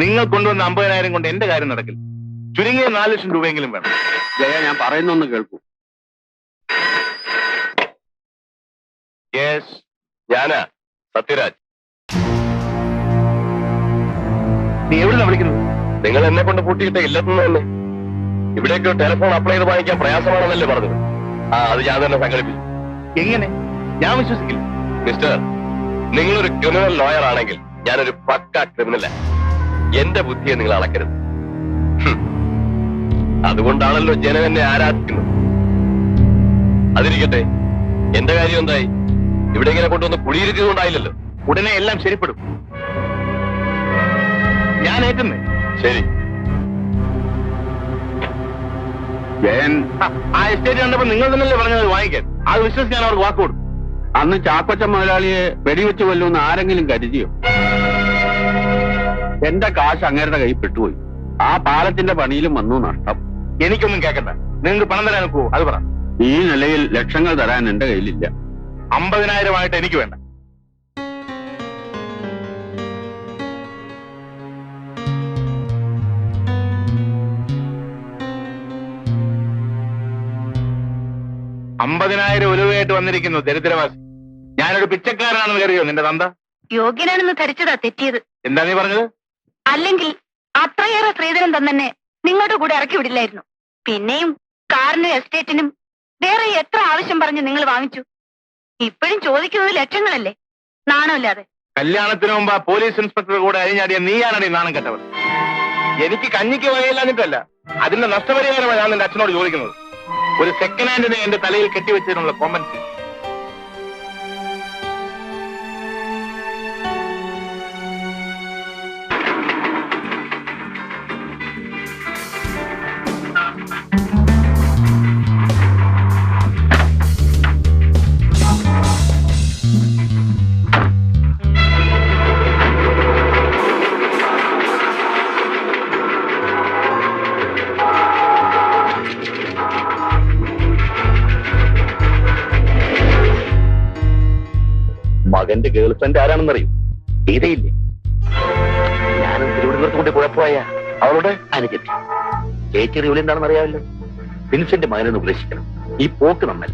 നിങ്ങൾ കൊണ്ടുവന്ന 50,000 കൊണ്ട് എന്റെ കാര്യം നടക്കില്ല. ചുരുങ്ങിയ 4 ലക്ഷം രൂപയെങ്കിലും വേണം. ജയ, ഞാൻ പറയുന്നൊന്ന് കേൾക്കൂ. യെസ്, ഞാനാ സത്യരാജ്. നീ എവിടുന്നാ വിളിക്കുന്നത്? നിങ്ങൾ എന്നെ കൊണ്ട് പൂട്ടിയിട്ട് ഇല്ലെന്ന് തന്നെ. ഇവിടേക്ക് ടെലിഫോൺ അപ്ലൈ ചെയ്ത് വാങ്ങിക്കാൻ പ്രയാസമാണെന്നല്ലേ പറഞ്ഞത്? അത് ഞാൻ തന്നെ സംഘടിപ്പിച്ചു. എങ്ങനെ? ഞാൻ വിശ്വസിക്കില്ല. മിസ്റ്റർ, നിങ്ങളൊരു ക്രിമിനൽ ലോയർ ആണെങ്കിൽ ഞാനൊരു പക്ക ക്രിമിനലാ. എന്റെ ബുദ്ധിയെ നിങ്ങൾ അളക്കരുത്. അതുകൊണ്ടാണല്ലോ ജനം എന്നെ ആരാധിക്കുന്നത്. അതിരിക്കട്ടെ, എന്റെ കാര്യം എന്തായി? ഇവിടെ ഇങ്ങനെ കൊണ്ടുവന്ന് കുടിയിരുത്തിയതുകൊണ്ടായില്ലല്ലോ. ഉടനെ എല്ലാം ശരിപ്പെടും. ഞാൻ ഏറ്റുന്നേ. ശരി. ജയൻ, ആ എസ്റ്റേറ്റ് കണ്ടപ്പോ നിങ്ങൾ തന്നെയല്ലേ പറഞ്ഞത് വാങ്ങിക്കാൻ? അത് വിശ്വസിച്ച് ഞാൻ അവർക്ക് വാക്ക് കൊടുത്തു. അന്ന് ചാക്കോച്ച മുതലാളിയെ വെടിവെച്ച് കൊല്ലുമെന്ന് ആരെങ്കിലും കരുതിയോ? എന്റെ കാശ് അങ്ങേരുടെ കൈ പെട്ടുപോയി. ആ പാലത്തിന്റെ പണിയിലും വന്നു നഷ്ടം. എനിക്കൊന്നും കേൾക്കണ്ട. നിങ്ങൾക്ക് പണം തരാൻ നോക്കുവോ? അത് പറ. ഈ നിലയിൽ ലക്ഷങ്ങൾ തരാൻ എന്റെ കയ്യിലില്ല. 50,000 ആയിട്ട് എനിക്ക് വേണ്ട. $50,000 ഉലുവയായിട്ട് വന്നിരിക്കുന്നു ദരിദ്രവാസി. ഞാനൊരു പിച്ചക്കാരനാണെന്ന് കരുതിയോ നിന്റെ തന്ത? യോഗ്യനാണെന്ന് ധരിച്ചതാ തെറ്റിയത്. എന്താ നീ പറഞ്ഞത്? അല്ലെങ്കിൽ അത്രയേറെ സ്ത്രീധനം തന്നെ നിങ്ങളുടെ കൂടെ ഇറക്കി വിടില്ലായിരുന്നു. പിന്നെയും കാറിനും എസ്റ്റേറ്റിനും വേറെ എത്ര ആവശ്യം പറഞ്ഞ് നിങ്ങൾ വാങ്ങിച്ചു? ഇപ്പോഴും ചോദിക്കുന്നത് ലക്ഷങ്ങളല്ലേ? നാണമില്ലാതെ. കല്യാണത്തിന് മുമ്പ് ആ പോലീസ് ഇൻസ്പെക്ടർ കൂടെ അഴിഞ്ഞാടിയ നീയാണടി നാണം കെട്ടവർ. എനിക്ക് കഞ്ഞിക്ക് വകയില്ലാഞ്ഞിട്ടല്ല, അതിന്റെ നഷ്ടപരിഹാരമാണ് ഞാൻ നിന്റെ അച്ഛനോട് ചോദിക്കുന്നത്. ഒരു സെക്കൻഡ് ഹാൻഡിനെ എന്റെ തലയിൽ കെട്ടിവെച്ചതിനുള്ള കോമ്പൻസേഷൻ. മകന്റെ ഗേൾ ഫ്രണ്ട് ആരാണെന്നറിയും? ഗീതയില്ലേ? ഞാനും തിരുവനന്തപുരത്ത് കൊണ്ട് കുഴപ്പമായ അവളുടെ അനുജത്തി. ചേച്ചിയുടെ ജോലി എന്താണെന്ന് അറിയാമല്ലോ. വിൻസെന്റ് മകനൊന്ന് ഉപദേശിക്കണം. ഈ പോക്ക് നമ്മൾ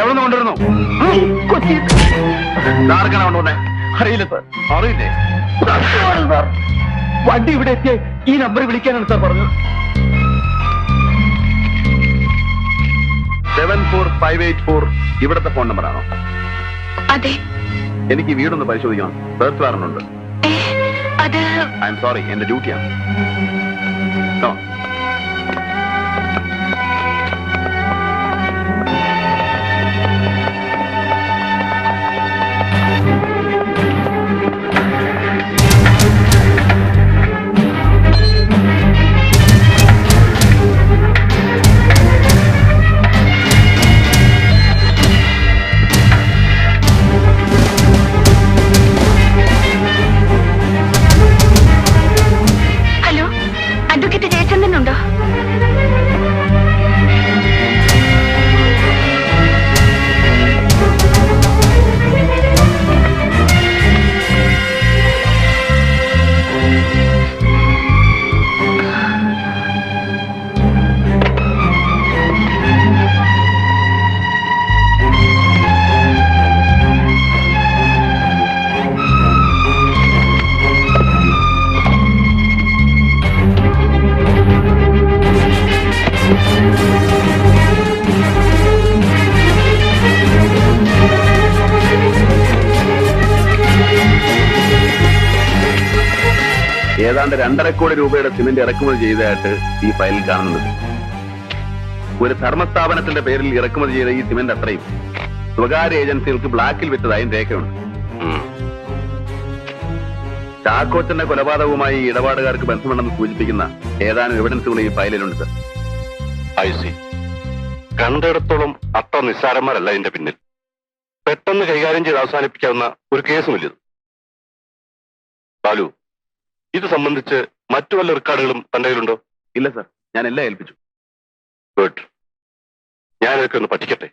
എവിടുന്ന് കൊണ്ടുവരുന്നു? ആർക്കാണ് കൊണ്ടുവന്നേ? അറിയില്ല സാർ. അറിയില്ലേ? വണ്ടി ഇവിടെ എത്തിയ ഈ നമ്പർ വിളിക്കാനാണ് സാർ പറഞ്ഞത്. 74584 ഇവിടുത്തെ ഫോൺ നമ്പറാണോ? അതെ. എനിക്ക് വീടൊന്ന് പരിശോധിക്കണം. സെർച്ച് വാറണ്ടുണ്ട്. അത് ഐ എം സോറി, എന്റെ ഡ്യൂട്ടിയാണ്. അഡ്വക്കേറ്റ് ജയചന്ദ്രനുണ്ടോ? ഏതാണ്ട് 2.5 കോടി രൂപയുടെ സിമന്റ് ഇറക്കുമതി ചെയ്തതായിട്ട് ഈ ഫയലിൽ കാണുന്നുണ്ട്. ഒരു ധർമ്മസ്ഥാപനത്തിന്റെ പേരിൽ ഇറക്കുമതി ചെയ്ത ഈ സിമന്റ് അത്രയും സ്വകാര്യ ഏജൻസികൾക്ക് ബ്ലാക്കിൽ വിറ്റതായും രേഖയുണ്ട്. ചാക്കോച്ചന്റെ കൊലപാതകവുമായി ഇടപാടുകാർക്ക് ബന്ധമുണ്ടെന്ന് സൂചിപ്പിക്കുന്ന ഏതാനും എവിഡൻസുകൾ ഈ ഫയലിലുണ്ട് സർ. I see. കണ്ടിടത്തോളം അത്ര നിസ്സാരന്മാരല്ല ഇതിന്റെ പിന്നിൽ. പെട്ടെന്ന് കൈകാര്യം ചെയ്ത് അവസാനിപ്പിക്കാവുന്ന ഒരു കേസുമില്ലത്. ബാലു, ഇത് സംബന്ധിച്ച് മറ്റു വല്ല റെക്കോർഡുകളും തന്റെ കയ്യിലുണ്ടോ? ഇല്ല സർ, ഞാൻ എല്ലാം ഏൽപ്പിച്ചു. ഗുഡ്. ഞാനതൊക്കെ ഒന്ന് പഠിക്കട്ടെ,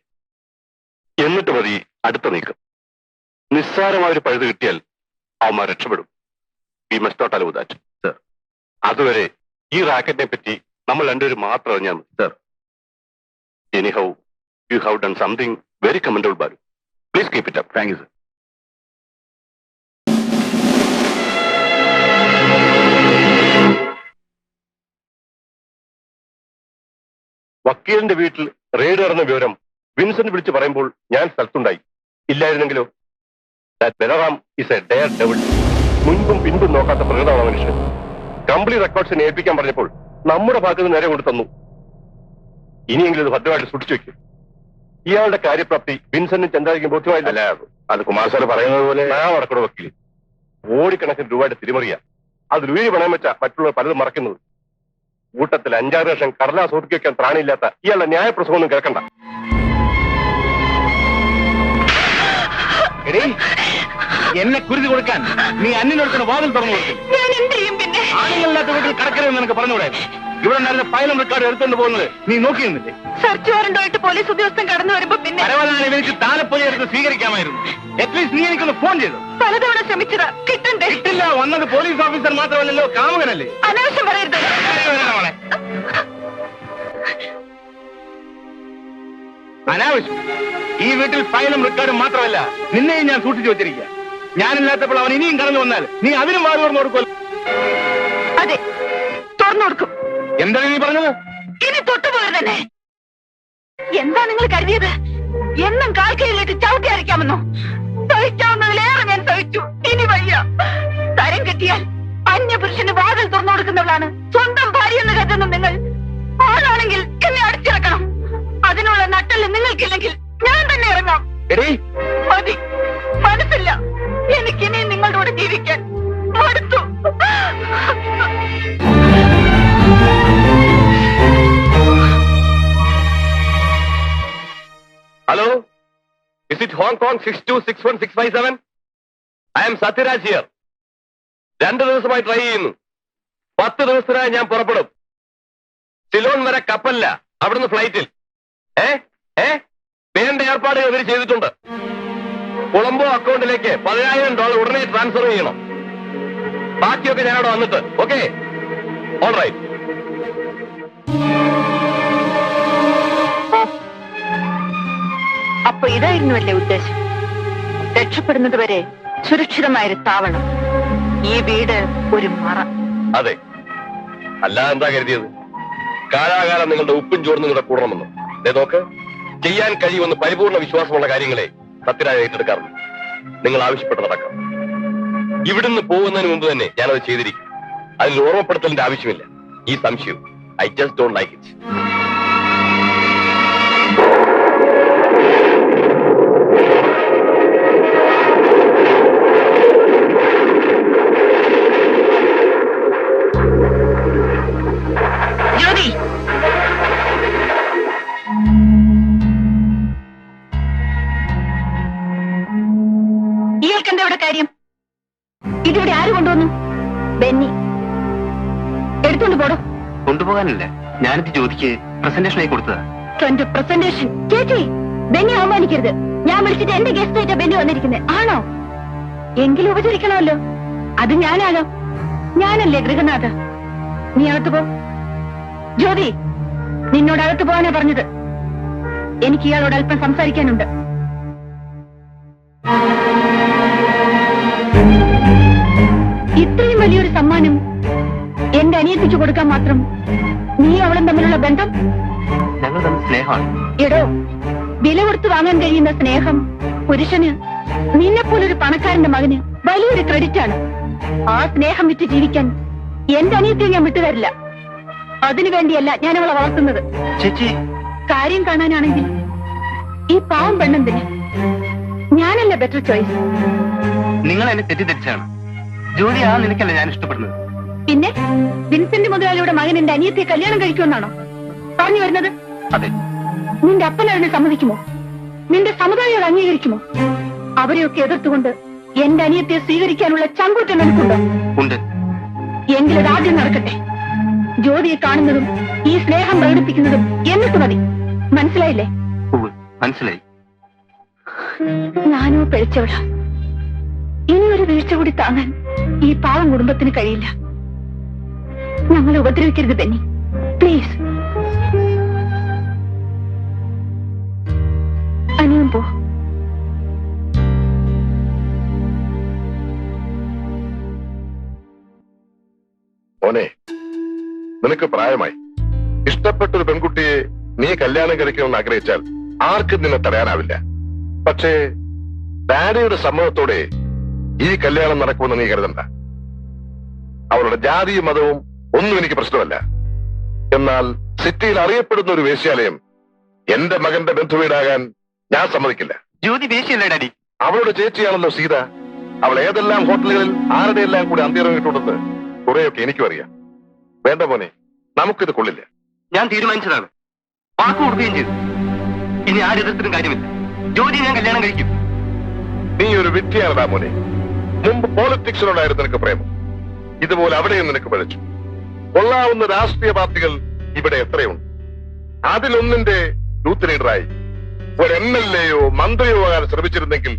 എന്നിട്ട് മതി അടുത്ത നീക്കം. നിസ്സാരമായൊരു പഴുത് കിട്ടിയാൽ അവന്മാർ രക്ഷപ്പെടും. We must not allow that sir. അതുവരെ ഈ റാക്കറ്റിനെ പറ്റി നമ്മൾ രണ്ടുപേരും മാത്രം അറിഞ്ഞാൽ മതി sir. Anyhow you have done something very commendable Balu. Please keep it up. Thank you sir. വക്കീലിന്റെ വീട്ടിൽ റെയ്ഡ് നടന്ന വിവരം വിൻസെന്റ് വിളിച്ച് പറയുമ്പോൾ ഞാൻ സ്ഥലത്തുണ്ടായി. ഇല്ലായിരുന്നെങ്കിലോ? That Balaram is a daredevil. മുൻപും പിൻപും നോക്കാത്ത പ്രകൃതമാണ് മനുഷ്യൻ. കംപ്ലീറ്റ് റെക്കോർഡ്സിനെ ഏൽപ്പിക്കാൻ പറഞ്ഞപ്പോൾ നമ്മുടെ ഭാഗത്ത് നേരെ കൊണ്ട് തന്നു. ഇനിയെങ്കിലും ഇത് ഭദ്രമായിട്ട് സൂക്ഷിച്ചു വെക്കും. ഇയാളുടെ കാര്യപ്രാപ്തി വിൻസെന്റിന് ചന്ദ്രായിരിക്കും ബോധ്യമായില്ല. അത് കുമാർ സാർ പറയുന്നത് പോലെ ഞാൻ നടക്കണ വക്കീൽ. കോടിക്കണക്കിന് രൂപയുടെ തിരിമറിയ അതിൽ ഉയരി പണയം വെച്ച മറ്റുള്ളവർ പലതും മറക്കുന്നത്. കൂട്ടത്തിൽ 5-6 ലക്ഷം കടലാസ് ഒതുക്കി വെക്കാൻ ത്രാണിയില്ലാത്ത ഇയാളുടെ ന്യായപ്രസവമൊന്നും കേൾക്കണ്ട. എന്നെ കുരുതി കൊടുക്കാൻ നീ അന്യനൊടുക്കുന്ന വാതിൽ തുറന്നു കൊടുക്കില്ല. ആണുങ്ങളില്ലാത്ത വീട്ടിൽ കടക്കരുതെന്ന് നിനക്ക് പറഞ്ഞുകൂടെ? ഇവിടെ നടന്ന ഫയലും റെക്കോർഡ് എടുത്തുകൊണ്ട് പോകുന്നത് നീ നോക്കിയിരുന്നില്ലേ? സെർച്ച് വാറന്റുമായിട്ട് പോലീസ് ഉദ്യോഗസ്ഥൻ കടന്നു വരുമ്പോ പിന്നെ പരവതാനം എനിക്ക് താലപ്പൊലി എടുത്ത് സ്വീകരിക്കാമായിരുന്നു. അറ്റ്ലീസ്റ്റ് നീ എനിക്കൊന്ന് ഫോൺ ചെയ്തു. പലതവണ ശ്രമിച്ചതാ, കിട്ടണ്ടേ? കിട്ടില്ല. വന്നത് പോലീസ് ഓഫീസർ മാത്രമല്ലല്ലോ, കാമുകനല്ലേ? അനാവശ്യം പറയരുത്. അനാവശ്യം. ഈ വീട്ടിൽ ഫയലും റെക്കോർഡും മാത്രമല്ല, നിന്നെയും ഞാൻ സൂക്ഷിച്ചു വെച്ചിരിക്കുക. ഞാനില്ലാത്തപ്പോൾ അവൻ ഇനിയും കടന്നു വന്നാൽ നീ അതിനും വാതി തുറന്നു കൊടുക്കുമല്ലോ. അതെ, തുറന്നു കൊടുക്കും. എന്താണ് നീ പറഞ്ഞത്? ഇനി തൊട്ടുപോയത് തന്നെ. എന്താ നിങ്ങൾ കരുതിയത്? എന്നും കാൽക്കയിലേക്ക് ചവിട്ടി അരയ്ക്കാമെന്നോ? സഹിക്കാവുന്നതിലേറെ ഞാൻ സഹിച്ചു. ഇനി വയ്യ. തരം കെട്ടിയാൽ അന്യപുരുഷന് വാതിൽ തുറന്നു കൊടുക്കുന്നവളാണ് സ്വന്തം ഭാര്യ എന്ന് കരുതുന്ന നിങ്ങൾ. ആളാണെങ്കിൽ എന്നെ അടിച്ചിറക്കണം. അതിനുള്ള നട്ടല് നിങ്ങൾക്കില്ലെങ്കിൽ ഞാൻ തന്നെ ഇറങ്ങാം. മതി, മനസ്സില്ല. എനിക്കിനി നിങ്ങളുടെ കൂടെ ജീവിക്കാൻ മടുത്തു. Hello, is it Hong Kong 6261-657? I M Sathyaraj here. 2 ദിവസമായി ട്രൈ ചെയ്യുന്നു. 10 ദിവസത്തിനായി ഞാൻ പുറപ്പെടും. സിലോൺ വരെ കപ്പലില്ല, അവിടുന്ന് ഫ്ലൈറ്റിൽ. വേണ്ട ഏർപ്പാടുകൾ ഇവർ ചെയ്തിട്ടുണ്ട്. കൊളംബോ അക്കൗണ്ടിലേക്ക് $10,000 ഉടനെ ട്രാൻസ്ഫർ ചെയ്യണം. ബാക്കിയൊക്കെ ഞാനവിടെ വന്നിട്ട്. Okay, all right. അപ്പൊ ഇതായിരുന്നുവല്ലേ ഉദ്ദേശം? രക്ഷപ്പെടുന്നത് വരെ സുരക്ഷിതമായൊരു താവളം, ഈ വീട് ഒരു മറ. അതെ, അല്ലാതെ എന്താ കരുതിയത്? കാലാകാലം നിങ്ങളുടെ ഉപ്പും ചോറും നിങ്ങളുടെ കൂടണമെന്ന്. നോക്ക്, ചെയ്യാൻ കഴിയുമെന്ന് പരിപൂർണ്ണ വിശ്വാസമുള്ള കാര്യങ്ങളെ സത്യരാജ് ഏറ്റെടുക്കാറുണ്ട്. നിങ്ങൾ ആവശ്യപ്പെട്ട് നടക്കാം. ഇവിടുന്ന് പോകുന്നതിന് മുമ്പ് തന്നെ ഞാനത് ചെയ്തിരിക്കും. അതിൽ ഓർമ്മപ്പെടുത്തലിന്റെ ആവശ്യമില്ല. ഈ സംശയം I just don't like it. Jyothi, ഇയാൾക്കെന്താ ഇവിടെ കാര്യം? ഇതിവിടെ ആര് കൊണ്ടുവന്നു? ബെന്നി. എടുത്തോണ്ട് പോടോ. കൊണ്ടുപോകാനല്ല, ഞാനിത് ജ്യോതിക്ക് പ്രസന്റേഷനായി കൊടുത്തതാ. പ്രസന്റേഷൻ? ചേച്ചി, ബെന്നി അവമാനിക്കരുത്. ഞാൻ വിളിച്ചിട്ട് എന്റെ ഗസ്റ്റ് ആയിട്ടാ ബെന്നി വന്നിരിക്കുന്നത്. ആണോ? എങ്കിലും ഉപചരിക്കണമല്ലോ. അത് ഞാനാകാം. ഞാനല്ലേ ഗൃഹനാഥ. നീ അകത്ത് പോ. ജ്യോതി, നിന്നോട് അകത്ത് പോകാനാ പറഞ്ഞത്. എനിക്ക് ഇയാളോട് അല്പം സംസാരിക്കാനുണ്ട്. ഇത്രയും വലിയൊരു സമ്മാനം എന്റെ അനിയത്തിച്ചു കൊടുക്കാൻ മാത്രം നീ അവളും തമ്മിലുള്ള ബന്ധം? ഞങ്ങൾ തമ്മിൽ സ്നേഹമാണ്. എടോ, വില കൊടുത്ത് വാങ്ങാൻ കഴിയുന്ന സ്നേഹം പുരുഷന് നിന്നെപ്പോലൊരു പണക്കാരന്റെ മകന് വലിയൊരു ക്രെഡിറ്റ് ആണ്. ആ സ്നേഹം വിറ്റ് ജീവിക്കാൻ എന്റെ അനിയത്തെ ഞാൻ വിട്ടുതരില്ല. അതിനുവേണ്ടിയല്ല ഞാൻ അവളെ വളർത്തുന്നത്. ചേച്ചി, കാര്യം കാണാനാണെങ്കിൽ ഈ പാവം പെണ്ണെന്തിന്? ഞാനല്ല ബെറ്റർ ചോയ്സ്. നിങ്ങൾ എന്നെ തെറ്റിദ്ധരിച്ചാണ്. ജോലി ആ നിനക്കല്ല ഞാൻ ഇഷ്ടപ്പെടുന്നത്. പിന്നെ വിൻസെന്റ് മുതലാളിയുടെ മകൻ എന്റെ അനിയത്തെ കല്യാണം കഴിക്കുമെന്നാണോ പറഞ്ഞു വരുന്നത്? അതെ. നിന്റെ അപ്പൻ അതിനെ സമ്മതിക്കുമോ? നിന്റെ സമുദായം അംഗീകരിക്കുമോ? അവരെയൊക്കെ എതിർത്തുകൊണ്ട് എന്റെ അനിയത്തെ സ്വീകരിക്കാനുള്ള ചങ്കൂറ്റം നിനക്കുണ്ടോ? ഉണ്ട്. എങ്കിലത് ആദ്യം നടക്കട്ടെ. ജ്യോതിയെ കാണുന്നതും ഈ സ്നേഹം പ്രകടിപ്പിക്കുന്നതും എന്നിട്ട് മതി. മനസ്സിലായില്ലേ? മനസ്സിലായി. ഞാനോ പിഴച്ചവള. ഇനിയൊരു വീഴ്ച കൂടി താങ്ങാൻ ഈ പാവം കുടുംബത്തിന് കഴിയില്ല. ഞങ്ങളെ ഉപദ്രവിക്കരുത് ബെന്നി, പ്ലീസ്. അനിയും പോ. മോനെ, നിനക്ക് പ്രായമായി. ഇഷ്ടപ്പെട്ടൊരു പെൺകുട്ടിയെ നീ കല്യാണം കഴിക്കണമെന്ന് ആഗ്രഹിച്ചാൽ ആർക്കും നിന്നെ തടയാനാവില്ല. പക്ഷേ ഡാഡിയുടെ സമ്മതത്തോടെ ഈ കല്യാണം നടക്കുമെന്ന് നീ കരുതണ്ട. അവളുടെ ജാതിയും മതവും ഒന്നും എനിക്ക് പ്രശ്നമല്ല. എന്നാൽ സിറ്റിയിൽ അറിയപ്പെടുന്ന ഒരു വേശ്യാലയം എന്റെ മകന്റെ ബന്ധുവീടാകാൻ ഞാൻ സമ്മതിക്കില്ല. ജ്യോതി വേശ്യല്ലേ ഡാഡി? അവളുടെ ചേച്ചിയാണല്ലോ സീത. അവൾ ഏതെല്ലാം ഹോട്ടലുകളിൽ ആരുടെയെല്ലാം കൂടി അന്ത്യറങ്ങിയിട്ടുണ്ടെന്ന് കുറെയൊക്കെ എനിക്കും അറിയാം. വേണ്ട മോനെ, നമുക്കിത് കൊള്ളില്ല. ഞാൻ തീരുമാനിച്ചതാണ്, വാക്ക് കൊടുക്കുകയും ചെയ്തു. ഇനി ആരെതിർത്തിനും കാര്യമില്ല. ജ്യോതി ഞാൻ കല്യാണം കഴിക്കും. നീ ഒരു വിദ്യയാണടാ മോനെ. മുമ്പ് പോളിറ്റിക്സിനോടായിരുന്നു നിനക്ക് പ്രേമം. ഇതുപോലെ അവിടെയും നിനക്ക് പഴച്ചു. കൊള്ളാവുന്ന രാഷ്ട്രീയ പാർട്ടികൾ ഇവിടെ എത്രയുണ്ട്. അതിലൊന്നിന്റെ യൂത്ത് ലീഡറായി ഒരു MLA-യോ മന്ത്രിയോ ആകാൻ ശ്രമിച്ചിരുന്നെങ്കിൽ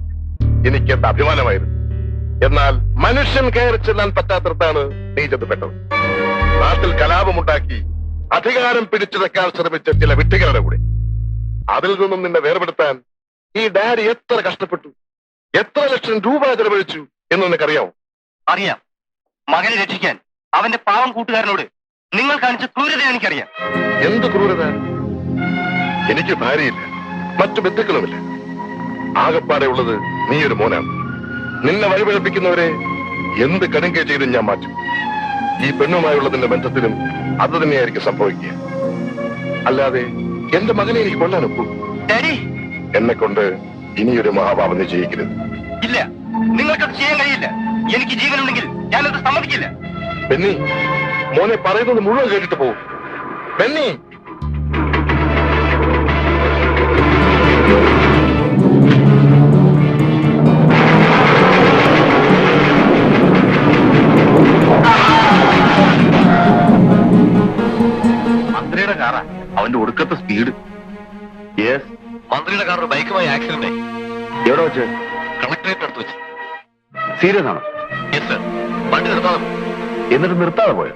എനിക്ക് എന്താ അഭിമാനമായിരുന്നു. എന്നാൽ മനുഷ്യൻ കയറി ചെല്ലാൻ പറ്റാത്തടത്താണ് നീ ചെന്നപ്പെട്ടത്. നാട്ടിൽ കലാപമുണ്ടാക്കി അധികാരം പിടിച്ചു വെക്കാൻ ശ്രമിച്ച ചില വിട്ടികളുടെ കൂടെ. അതിൽ നിന്നും നിന്നെ വേർപെടുത്താൻ ഈ ഡാഡി എത്ര കഷ്ടപ്പെട്ടു, എത്ര ലക്ഷം രൂപ ചെലവഴിച്ചു എന്ന് നിനക്കറിയാമോ? അറിയാം. മകനെ രക്ഷിക്കാൻ അവന്റെ പാവം കൂട്ടുകാരനോട് നിങ്ങൾ കാണിച്ച ക്രൂരത എനിക്കറിയാം. എന്ത് ക്രൂരത? എനിക്ക് ഭാര്യയില്ല, മറ്റു ബന്ധുക്കളുമില്ല. ആകപ്പാടെ ഉള്ളത് നീ ഒരു മോനാണ്. നിന്നെ വഴിപഴപ്പിക്കുന്നവരെ എന്ത് കടുങ്കൈ ചെയ്തും ഞാൻ മാറ്റും. ഈ പെണ്ണുമായുള്ള നിന്റെ ബന്ധത്തിലും അത് തന്നെയായിരിക്കും സംഭവിക്കുക. അല്ലാതെ എന്റെ മകനെ എനിക്ക് കൊല്ലാനൊക്കൂ? ഡാഡി, എന്നെ കൊണ്ട് ഇനിയൊരു മഹാപാപം നീ ചെയ്യിക്കരുത്. ഇല്ല, നിങ്ങൾക്കത് ചെയ്യാൻ കഴിയില്ല. എനിക്ക് ജീവനുണ്ടെങ്കിൽ ഞാനത് സമ്മതിക്കില്ല. ബെന്നി, മോനെ പറയുന്നത് മുഴുവൻ കേട്ടിട്ട് പോകും. ബെന്നി, മന്ത്രിയുടെ കാറാ. അവന്റെ ഒടുക്കത്തെ സ്പീഡ്. യെസ്. മന്ത്രിയുടെ കാർ ഒരു ബൈക്കുമായി ആക്സിഡന്റ് ആയി. എവിടെ വെച്ച്? കളക്ടറേറ്റ് അടുത്ത് വെച്ച്. സീരിയസ് ആണോ? Yes sir. വണ്ടി നിർത്താതെ പോയി. എന്നിട്ട് നിർത്താതെ പോയോ?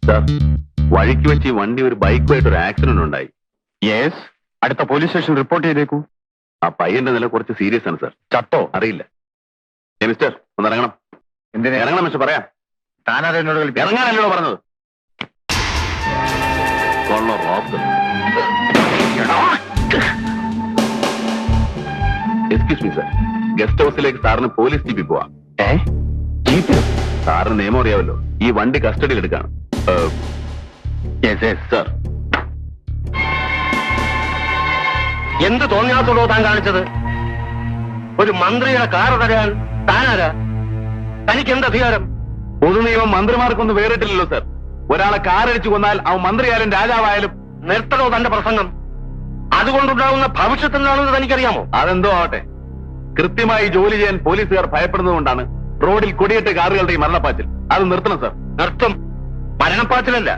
സാർ, വഴിക്ക് വെച്ച് ഈ വണ്ടി ഒരു ബൈക്കുമായിട്ട് ഒരു ആക്സിഡന്റ് ഉണ്ടായി. യെസ്, അടുത്ത പോലീസ് സ്റ്റേഷൻ റിപ്പോർട്ട് ചെയ്തേക്കൂ. ആ പയ്യന്റെ നില കുറച്ച് സീരിയസ് ആണ് സാർ. ചത്തോ? അറിയില്ല. മിസ്റ്റർ, ഒന്ന് ഇറങ്ങണം. എന്തിനാ ഇറങ്ങണം മിസ്റ്റർ, പറയാം. താനാരോ എന്നോട് കളിപ്പിക്കാൻ? ഇറങ്ങാനല്ലോ പറഞ്ഞത്. എക്സ്ക്യൂസ് മീ സാർ, ഗസ്റ്റ് ഹൗസിലേക്ക് സാറിന് പോലീസ് ജീപ്പിൽ പോവാം. ജീപ്പ്? സാറിന് നിയമം അറിയാമല്ലോ. ഈ വണ്ടി കസ്റ്റഡിയിൽ എടുക്കാണ്. സാർ, എന്ത് തോന്നിയാത്തുള്ളൂ താൻ കാണിച്ചത്? ഒരു മന്ത്രിയുടെ കാർ തരാൻ താനാരാ? തനിക്ക് എന്ത് അധികാരം? പൊതു നിയമം മന്ത്രിമാർക്കൊന്നും വേറിട്ടില്ലല്ലോ സാർ. ഒരാളെ കാറടിച്ചു കൊന്നാൽ അവൻ മന്ത്രിയായാലും രാജാവായാലും നിർത്തണോ തന്റെ പ്രസംഗം? അതുകൊണ്ടുണ്ടാകുന്ന ഭവിഷ്യത്ത് എന്താണെന്ന് തനിക്കറിയാമോ? അതെന്തോ ആവട്ടെ, കൃത്യമായി ജോലി ചെയ്യാൻ പോലീസുകാർ ഭയപ്പെടുന്നതുകൊണ്ടാണ് റോഡിൽ കൊടിയേറ്റ കാറുകളുടെ ഈ മരണപ്പാച്ചിൽ. അത് നിർത്തണം സാർ. നിർത്തും. മരണപ്പാച്ചിലല്ല,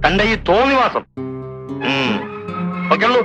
തന്റെ ഈ തോന്നിവാസം. ഓക്കെ ഉള്ളൂ.